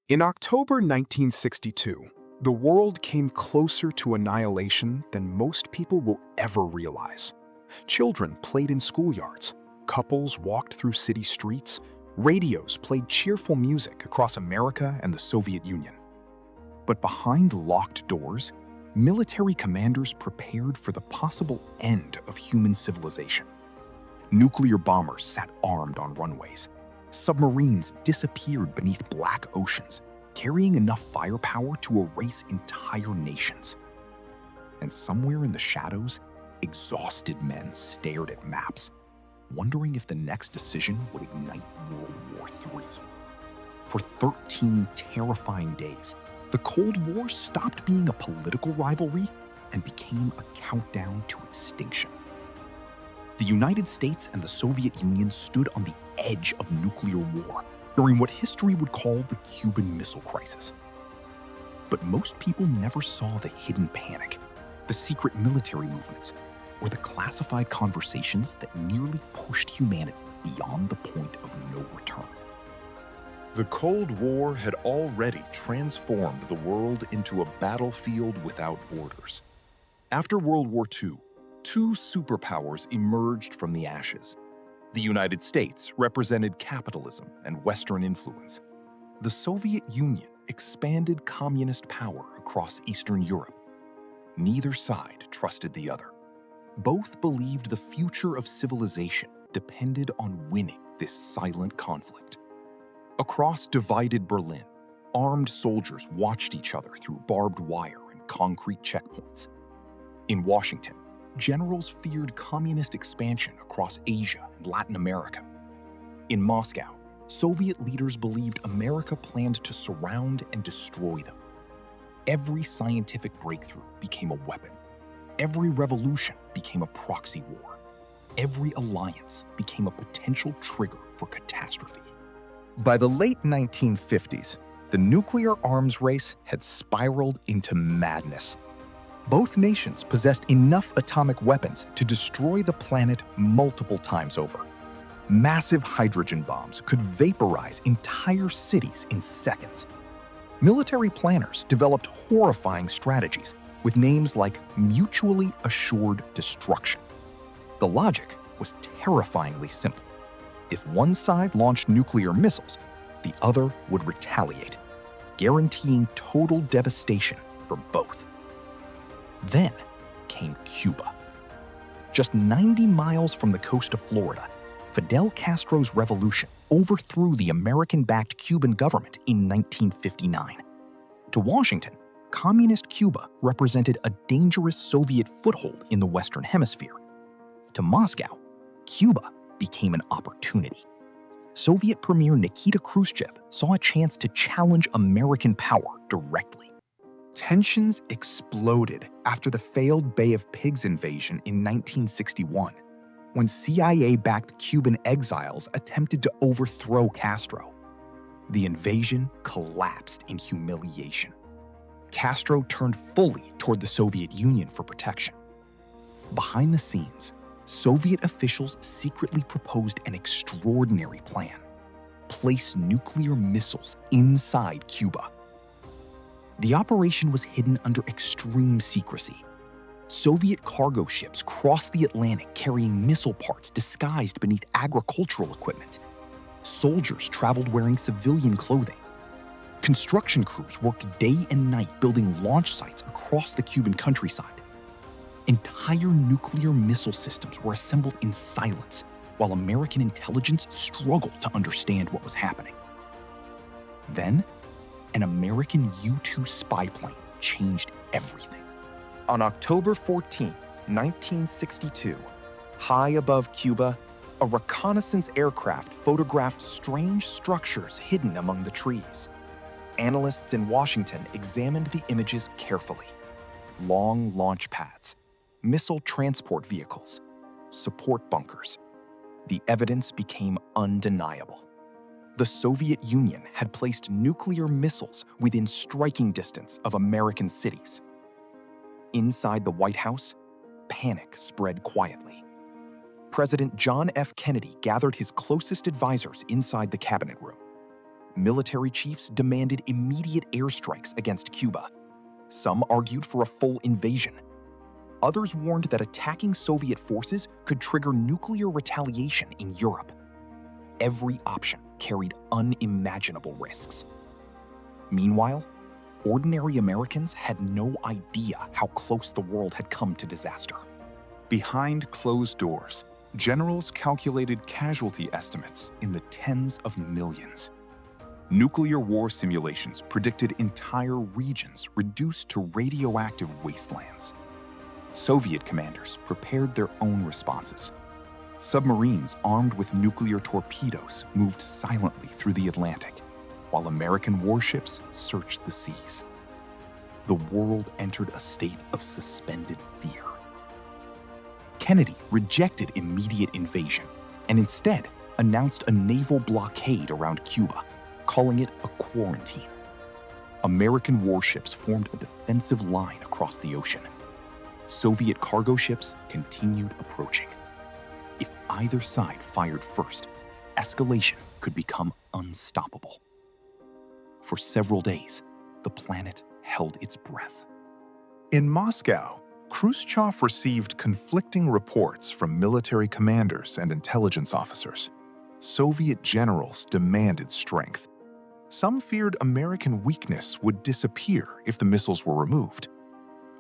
In October 1962, the world came closer to annihilation than most people will ever realize. Children played in schoolyards, couples walked through city streets, radios played cheerful music across America and the Soviet Union. But behind locked doors, military commanders prepared for the possible end of human civilization. Nuclear bombers sat armed on runways. Submarines disappeared beneath black oceans, carrying enough firepower to erase entire nations. And somewhere in the shadows, exhausted men stared at maps, wondering if the next decision would ignite World War III. For 13 terrifying days, the Cold War stopped being a political rivalry and became a countdown to extinction. The United States and the Soviet Union stood on the edge of nuclear war during what history would call the Cuban Missile Crisis. But most people never saw the hidden panic, the secret military movements, or the classified conversations that nearly pushed humanity beyond the point of no return. The Cold War had already transformed the world into a battlefield without borders. After World War II, two superpowers emerged from the ashes. The United States represented capitalism and Western influence. The Soviet Union expanded communist power across Eastern Europe. Neither side trusted the other. Both believed the future of civilization depended on winning this silent conflict. Across divided Berlin, armed soldiers watched each other through barbed wire and concrete checkpoints. In Washington, generals feared communist expansion across Asia and Latin America. In Moscow, Soviet leaders believed America planned to surround and destroy them. Every scientific breakthrough became a weapon. Every revolution became a proxy war. Every alliance became a potential trigger for catastrophe. By the late 1950s, the nuclear arms race had spiraled into madness. Both nations possessed enough atomic weapons to destroy the planet multiple times over. Massive hydrogen bombs could vaporize entire cities in seconds. Military planners developed horrifying strategies with names like mutually assured destruction. The logic was terrifyingly simple. If one side launched nuclear missiles, the other would retaliate, guaranteeing total devastation for both. Then came Cuba. Just 90 miles from the coast of Florida, Fidel Castro's revolution overthrew the American-backed Cuban government in 1959. To Washington, communist Cuba represented a dangerous Soviet foothold in the Western Hemisphere. To Moscow, Cuba became an opportunity. Soviet Premier Nikita Khrushchev saw a chance to challenge American power directly. Tensions exploded after the failed Bay of Pigs invasion in 1961, when CIA-backed Cuban exiles attempted to overthrow Castro. The invasion collapsed in humiliation. Castro turned fully toward the Soviet Union for protection. Behind the scenes, Soviet officials secretly proposed an extraordinary plan: place nuclear missiles inside Cuba. The operation was hidden under extreme secrecy. Soviet cargo ships crossed the Atlantic carrying missile parts disguised beneath agricultural equipment. Soldiers traveled wearing civilian clothing. Construction crews worked day and night building launch sites across the Cuban countryside. Entire nuclear missile systems were assembled in silence, while American intelligence struggled to understand what was happening. Then, an American U-2 spy plane changed everything. On October 14, 1962, high above Cuba, a reconnaissance aircraft photographed strange structures hidden among the trees. Analysts in Washington examined the images carefully. Long launch pads, missile transport vehicles, support bunkers. The evidence became undeniable. The Soviet Union had placed nuclear missiles within striking distance of American cities. Inside the White House, panic spread quietly. President John F. Kennedy gathered his closest advisors inside the cabinet room. Military chiefs demanded immediate airstrikes against Cuba. Some argued for a full invasion. Others warned that attacking Soviet forces could trigger nuclear retaliation in Europe. Every option carried unimaginable risks. Meanwhile, ordinary Americans had no idea how close the world had come to disaster. Behind closed doors, generals calculated casualty estimates in the tens of millions. Nuclear war simulations predicted entire regions reduced to radioactive wastelands. Soviet commanders prepared their own responses. Submarines armed with nuclear torpedoes moved silently through the Atlantic, while American warships searched the seas. The world entered a state of suspended fear. Kennedy rejected immediate invasion and instead announced a naval blockade around Cuba, calling it a quarantine. American warships formed a defensive line across the ocean. Soviet cargo ships continued approaching. If either side fired first, escalation could become unstoppable. For several days, the planet held its breath. In Moscow, Khrushchev received conflicting reports from military commanders and intelligence officers. Soviet generals demanded strength. Some feared American weakness would disappear if the missiles were removed.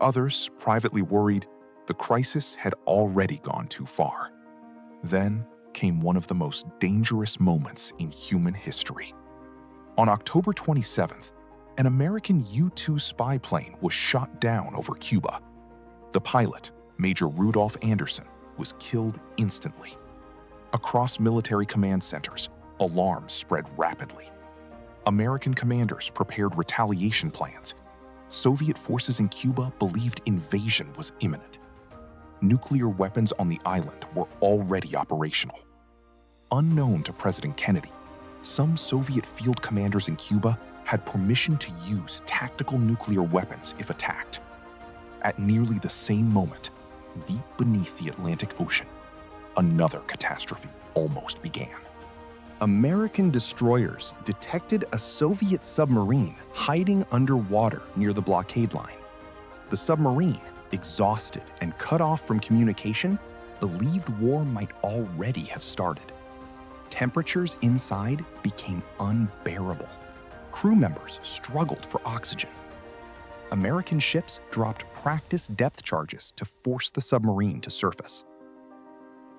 Others privately worried the crisis had already gone too far. Then came one of the most dangerous moments in human history. On October 27th, an American U-2 spy plane was shot down over Cuba. The pilot, Major Rudolph Anderson, was killed instantly. Across military command centers, alarms spread rapidly. American commanders prepared retaliation plans. Soviet forces in Cuba believed invasion was imminent. Nuclear weapons on the island were already operational. Unknown to President Kennedy, some Soviet field commanders in Cuba had permission to use tactical nuclear weapons if attacked. At nearly the same moment, deep beneath the Atlantic Ocean, another catastrophe almost began. American destroyers detected a Soviet submarine hiding underwater near the blockade line. The submarine, exhausted and cut off from communication, believed war might already have started. Temperatures inside became unbearable. Crew members struggled for oxygen. American ships dropped practice depth charges to force the submarine to surface.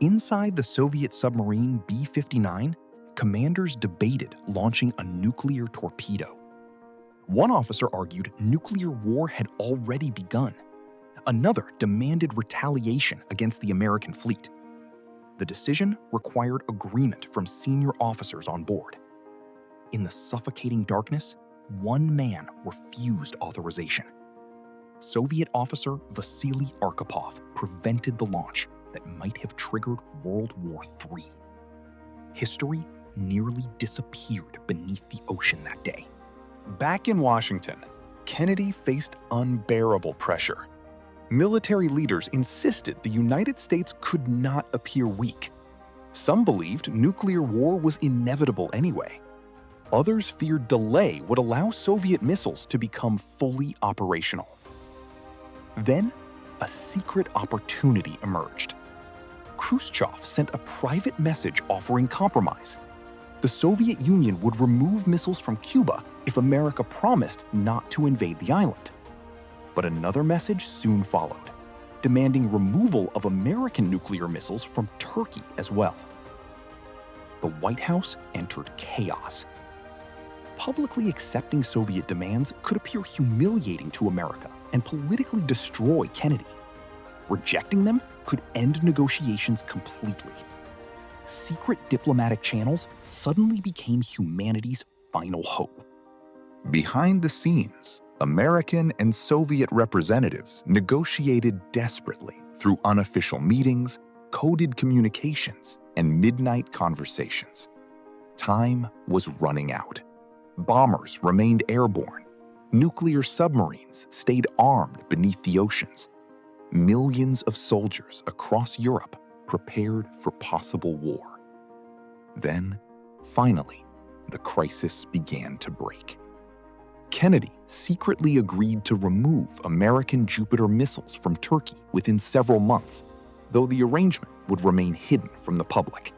Inside the Soviet submarine B-59, commanders debated launching a nuclear torpedo. One officer argued nuclear war had already begun. Another demanded retaliation against the American fleet. The decision required agreement from senior officers on board. In the suffocating darkness, one man refused authorization. Soviet officer Vasily Arkhipov prevented the launch that might have triggered World War III. History nearly disappeared beneath the ocean that day. Back in Washington, Kennedy faced unbearable pressure. Military leaders insisted the United States could not appear weak. Some believed nuclear war was inevitable anyway. Others feared delay would allow Soviet missiles to become fully operational. Then, a secret opportunity emerged. Khrushchev sent a private message offering compromise. The Soviet Union would remove missiles from Cuba if America promised not to invade the island. But another message soon followed, demanding removal of American nuclear missiles from Turkey as well. The White House entered chaos. Publicly accepting Soviet demands could appear humiliating to America and politically destroy Kennedy. Rejecting them could end negotiations completely. Secret diplomatic channels suddenly became humanity's final hope. Behind the scenes, American and Soviet representatives negotiated desperately through unofficial meetings, coded communications, and midnight conversations. Time was running out. Bombers remained airborne. Nuclear submarines stayed armed beneath the oceans. Millions of soldiers across Europe prepared for possible war. Then, finally, the crisis began to break. Kennedy secretly agreed to remove American Jupiter missiles from Turkey within several months, though the arrangement would remain hidden from the public.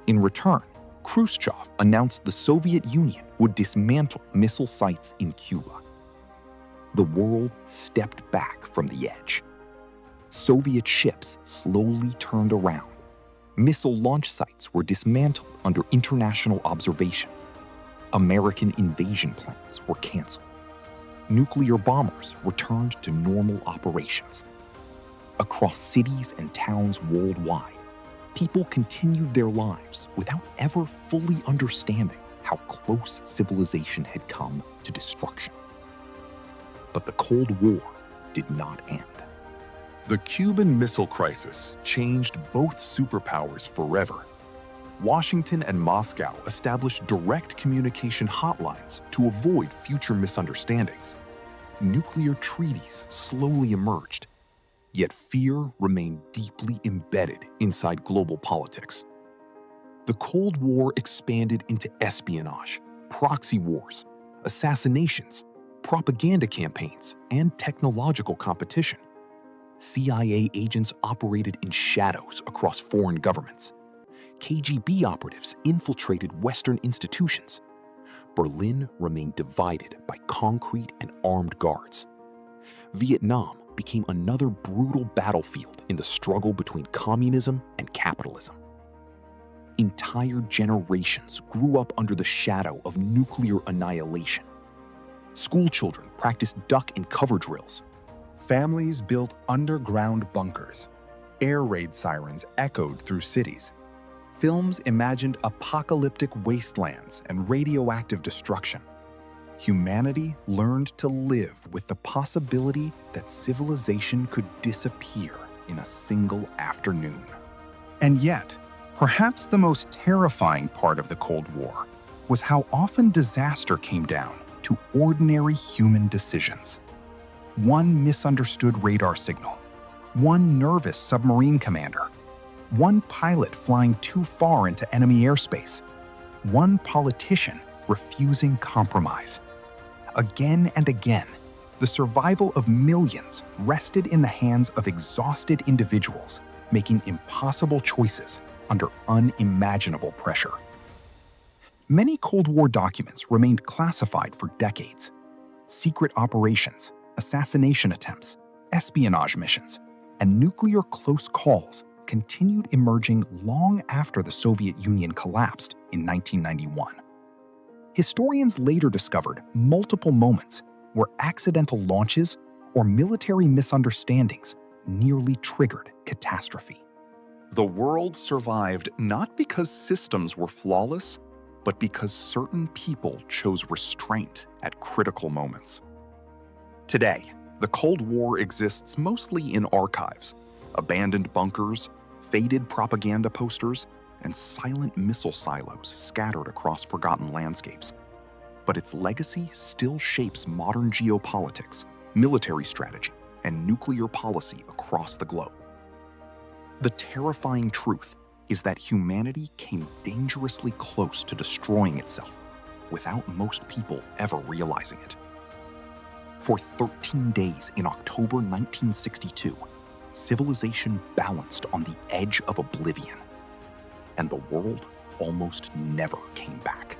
In return, Khrushchev announced the Soviet Union would dismantle missile sites in Cuba. The world stepped back from the edge. Soviet ships slowly turned around. Missile launch sites were dismantled under international observation. American invasion plans were canceled. Nuclear bombers returned to normal operations. Across cities and towns worldwide, people continued their lives without ever fully understanding how close civilization had come to destruction. But the Cold War did not end. The Cuban Missile Crisis changed both superpowers forever. Washington and Moscow established direct communication hotlines to avoid future misunderstandings. Nuclear treaties slowly emerged, yet fear remained deeply embedded inside global politics. The Cold War expanded into espionage, proxy wars, assassinations, propaganda campaigns, and technological competition. CIA agents operated in shadows across foreign governments. KGB operatives infiltrated Western institutions. Berlin remained divided by concrete and armed guards. Vietnam became another brutal battlefield in the struggle between communism and capitalism. Entire generations grew up under the shadow of nuclear annihilation. School children practiced duck and cover drills. Families built underground bunkers. Air raid sirens echoed through cities. Films imagined apocalyptic wastelands and radioactive destruction. Humanity learned to live with the possibility that civilization could disappear in a single afternoon. And yet, perhaps the most terrifying part of the Cold War was how often disaster came down to ordinary human decisions. One misunderstood radar signal, one nervous submarine commander, one pilot flying too far into enemy airspace, one politician refusing compromise. Again and again, the survival of millions rested in the hands of exhausted individuals making impossible choices under unimaginable pressure. Many Cold War documents remained classified for decades. Secret operations, assassination attempts, espionage missions, and nuclear close calls continued emerging long after the Soviet Union collapsed in 1991. Historians later discovered multiple moments where accidental launches or military misunderstandings nearly triggered catastrophe. The world survived not because systems were flawless, but because certain people chose restraint at critical moments. Today, the Cold War exists mostly in archives, abandoned bunkers, faded propaganda posters, and silent missile silos scattered across forgotten landscapes. But its legacy still shapes modern geopolitics, military strategy, and nuclear policy across the globe. The terrifying truth is that humanity came dangerously close to destroying itself without most people ever realizing it. For 13 days in October 1962, civilization balanced on the edge of oblivion, and the world almost never came back.